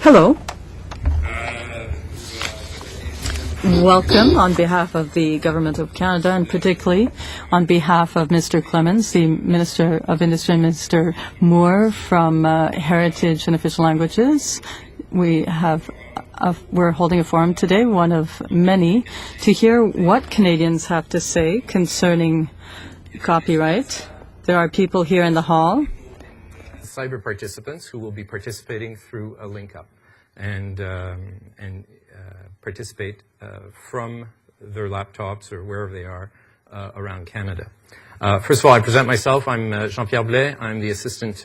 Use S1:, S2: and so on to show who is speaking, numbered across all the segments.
S1: Hello. Welcome on behalf of the Government of Canada, and particularly on behalf of Mr. Clemens, the Minister of Industry, and Mr. Moore from Heritage and Official Languages. We're holding a forum today, one of many, to hear what Canadians have to say concerning copyright. There are people here in the hall.
S2: Cyber participants who will be participating through a link up and participate from their laptops or wherever they are around Canada. First of all, I present myself. I'm Jean-Pierre Blais. I'm the Assistant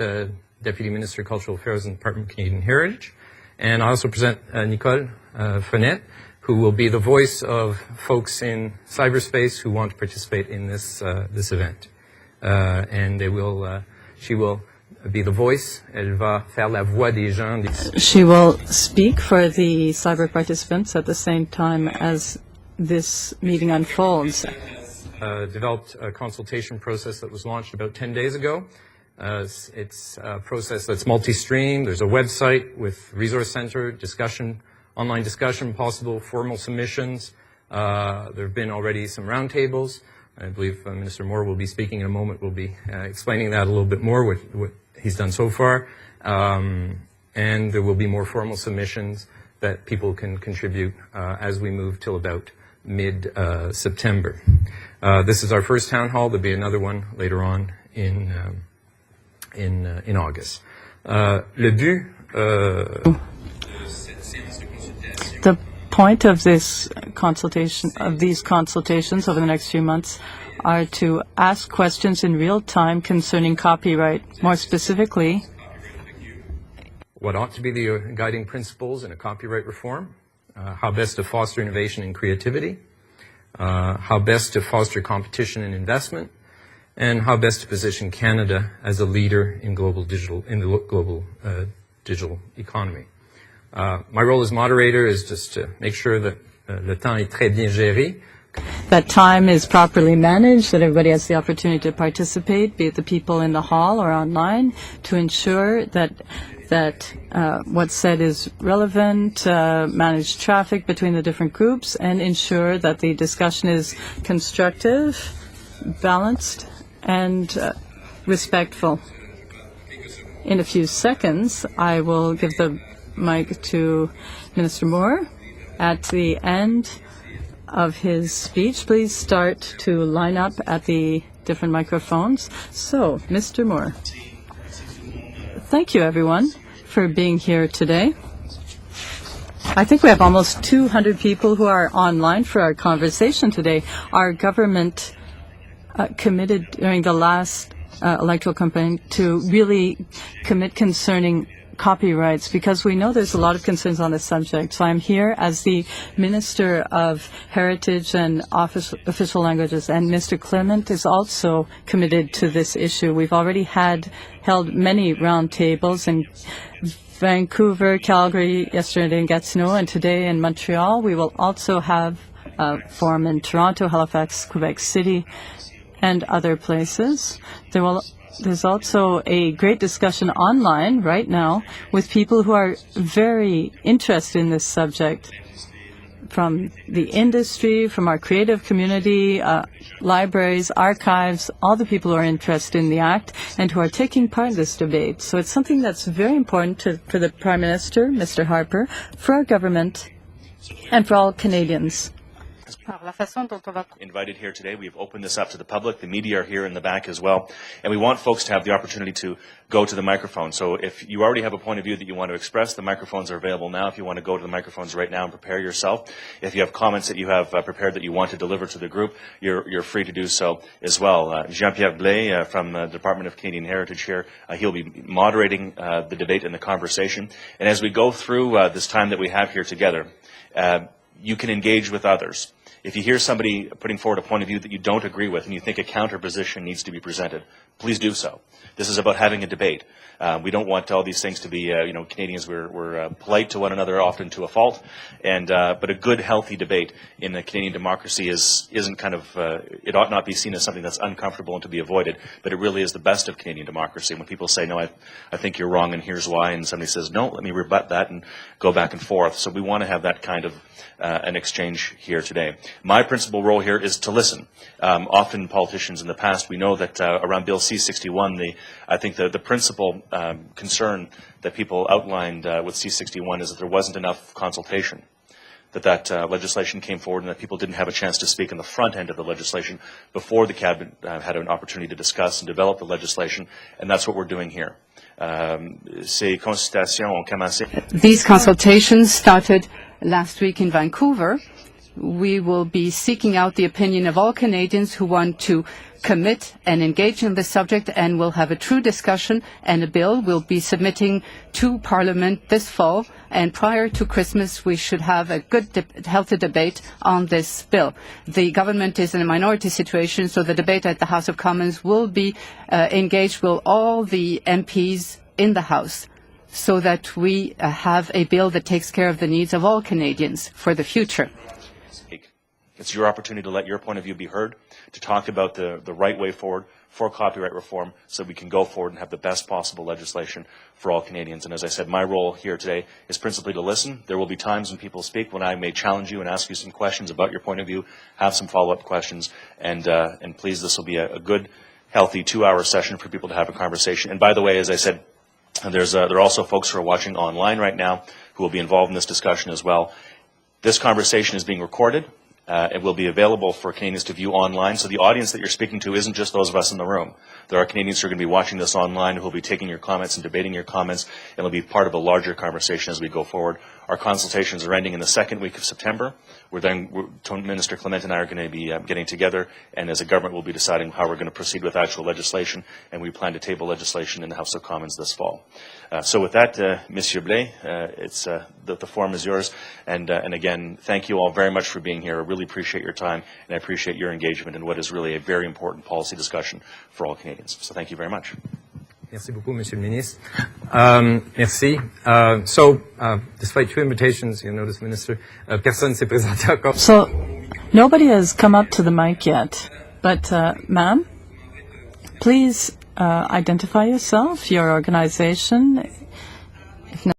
S2: Deputy Minister of Cultural Affairs in the Department of Canadian Heritage. And I also present Nicole Fenette, who will be the voice of folks in cyberspace who want to participate in this event. And she will be the voice. Elle va faire la voix des gens.
S1: She will speak for the cyber participants at the same time as this meeting unfolds.
S2: Developed a consultation process that was launched about 10 days ago. It's a process that's multi-stream. There's a website with resource center, discussion, online discussion, possible formal submissions. There have been already some roundtables. I believe Minister Moore will be speaking in a moment. We'll be explaining that a little bit more, what he's done so far. And there will be more formal submissions that people can contribute as we move till about mid-September. This is our first town hall. There'll be another one later on in August. The
S1: point of this consultation, of these consultations over the next few months, are to ask questions in real time concerning copyright. More specifically,
S2: what ought to be the guiding principles in a copyright reform, how best to foster innovation and creativity, how best to foster competition and investment, and how best to position Canada as a leader in the global digital economy. My role as moderator is just to make sure that le temps est très bien géré.
S1: That time is properly managed, that everybody has the opportunity to participate, be it the people in the hall or online, to ensure that what's said is relevant, manage traffic between the different groups, and ensure that the discussion is constructive, balanced, and respectful. In a few seconds, I will give the mic to Minister Moore. At the end of his speech, please start to line up at the different microphones. So, Mr. Moore. Thank you, everyone, for being here today. I think we have almost 200 people who are online for our conversation today. Our government committed during the last electoral campaign to really commit concerning copyrights, because we know there's a lot of concerns on this subject. So I'm here as the Minister of Heritage and Official Languages, and Mr. Clement is also committed to this issue. We've already held many roundtables in Vancouver, Calgary, yesterday in Gatineau, and today in Montreal. We will also have a forum in Toronto, Halifax, Quebec City, and other places. There's also a great discussion online right now with people who are very interested in this subject, from the industry, from our creative community, libraries, archives, all the people who are interested in the Act and who are taking part in this debate. So it's something that's very important for the Prime Minister, Mr. Harper, for our government, and for all Canadians.
S3: Invited here today. We've opened this up to the public. The media are here in the back as well. And we want folks to have the opportunity to go to the microphone. So if you already have a point of view that you want to express, the microphones are available now. If you want to go to the microphones right now and prepare yourself. If you have comments that you have prepared that you want to deliver to the group, you're free to do so as well. Jean-Pierre Blais from the Department of Canadian Heritage here, he'll be moderating the debate and the conversation. And as we go through this time that we have here together, you can engage with others. If you hear somebody putting forward a point of view that you don't agree with and you think a counter position needs to be presented, please do so. This is about having a debate. We don't want all these things to be, Canadians, we're polite to one another, often to a fault, but a good, healthy debate in a Canadian democracy isn't kind of, it ought not be seen as something that's uncomfortable and to be avoided, but it really is the best of Canadian democracy. When people say, no, I think you're wrong and here's why, and somebody says, no, let me rebut that and go back and forth. So we want to have that kind of an exchange here today. My principal role here is to listen. Often politicians in the past, we know that around Bill C-61, I think the principal concern that people outlined with C-61 is that there wasn't enough consultation, that legislation came forward and that people didn't have a chance to speak on the front end of the legislation before the Cabinet had an opportunity to discuss and develop the legislation, and that's what we're doing here. These
S4: consultations started last week in Vancouver. We will be seeking out the opinion of all Canadians who want to commit and engage in this subject, and we'll have a true discussion and a bill we'll be submitting to Parliament this fall. And prior to Christmas, we should have a good, healthy debate on this bill. The government is in a minority situation, so the debate at the House of Commons will be engaged with all the MPs in the House, so that we have a bill that takes care of the needs of all Canadians for the future.
S3: It's your opportunity to let your point of view be heard, to talk about the right way forward for copyright reform so we can go forward and have the best possible legislation for all Canadians. And as I said, my role here today is principally to listen. There will be times when people speak when I may challenge you and ask you some questions about your point of view, have some follow-up questions, and please, this will be a good, healthy 2-hour session for people to have a conversation. And by the way, as I said, there are also folks who are watching online right now who will be involved in this discussion as well. This conversation is being recorded. It will be available for Canadians to view online. So the audience that you're speaking to isn't just those of us in the room. There are Canadians who are going to be watching this online who will be taking your comments and debating your comments, and it'll be part of a larger conversation as we go forward. Our consultations are ending in the second week of September. Minister Clement and I are going to be getting together, and as a government we'll be deciding how we're going to proceed with actual legislation, and we plan to table legislation in the House of Commons this fall. So with that, Monsieur Blais, the forum is yours, and again, thank you all very much for being here. I really appreciate your time, and I appreciate your engagement in what is really a very important policy discussion for all Canadians. So thank you very much.
S2: Merci beaucoup, Monsieur le Ministre. Merci. Despite two invitations, you notice, Minister, personne s'est présenté encore.
S1: So nobody has come up to the mic yet, but ma'am, please identify yourself, your organization.